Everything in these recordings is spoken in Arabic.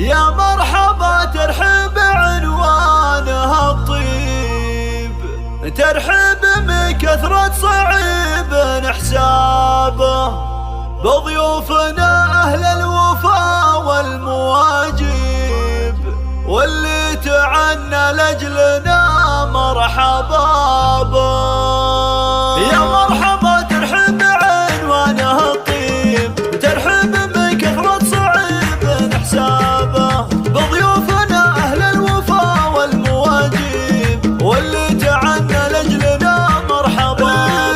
يا مرحبا ترحب عنوانها الطيب، ترحب من كثرة صعيب حسابه، بضيوفنا أهل الوفا والمواجب، واللي تعنى لأجلنا مرحبا به. يا مرحبا ترحب عنوانها الطيب، ترحب من كثرة صعيب حسابه، بضيوفنا أهل الوفا والمواجب، واللي تعنى لأجلنا مرحبا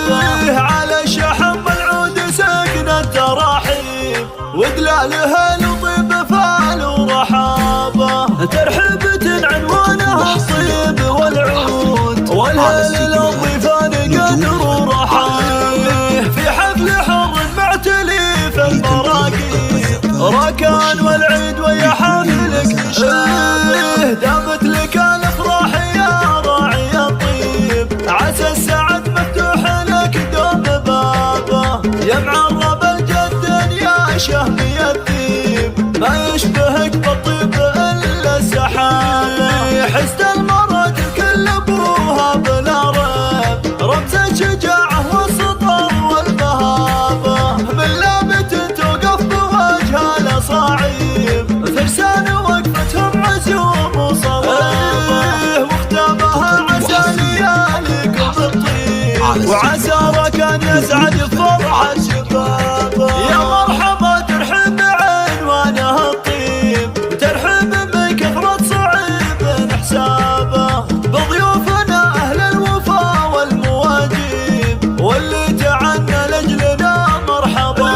به. على شحم العود سكن التراحيب، ودلالها لطيب فال ورحابه، ترحبة عنوانها الطيب والعود، والهلال الضيفان قدر ورحايب، في حفل حر معتلي في المراقيب، ركان والعيد ويا حافلك مشابه، دامت لك الافراح يا راعي الطيب، عسى السعد مفتوح لك دوم بابه، يا معرب الجد يا شهمي الذيب، ما يشبهك بالطيب الا السحابه، حسن المرض كل ابوها بلا ريب، رمز الشجاعه والسطر والمهابه، من لابت توقف بوجهها الاصاعيب، فرسان وقفتهم عزوم وصلابه، واختامها عسى لياليكم الطيب، وعسى ركان يسعد بفرحه شبابه. يا مرحبا ترحب عنوانها الطيب، ترحب من كثرة صعيب حسابه، بضيوفنا أهل الوفا والمواجب، واللي تعنى لأجلنا مرحبا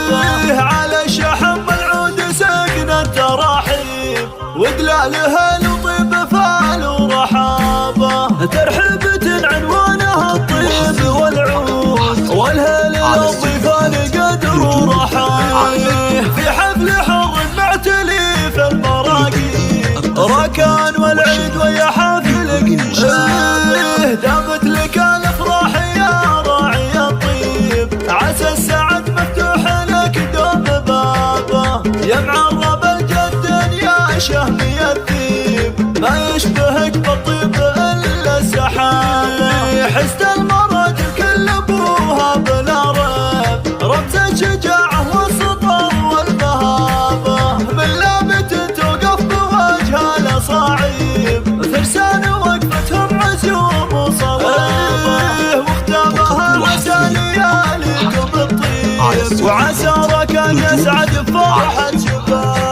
به. على شحم العود سكن التراحيب، ودلالها لطيب فال ورحابه، ترحبة عنوانها الطيب والعود، والهلال الضيفان قدر ورحايب، في حفل حر معتلي في المراقيب، ركان والعيد ويا حافلك مشابه، دامت لك الافراح يا راعي الطيب، عسى السعد مفتوح لك دوم بابه، يا معرب الجد يا شهمي الذيب، ما يشبهك بالطيب الا السحابه، حسن المرض كل ابوها بلا ريب، رمز الشجاعه والسطر والمهابه، من لابت توقف بوجهها الاصاعيب، فرسان وقفتهم عزوم وصلابه، واختامها عسى لياليكم الطيب، وعسى ركان يسعد بفرحه شباب.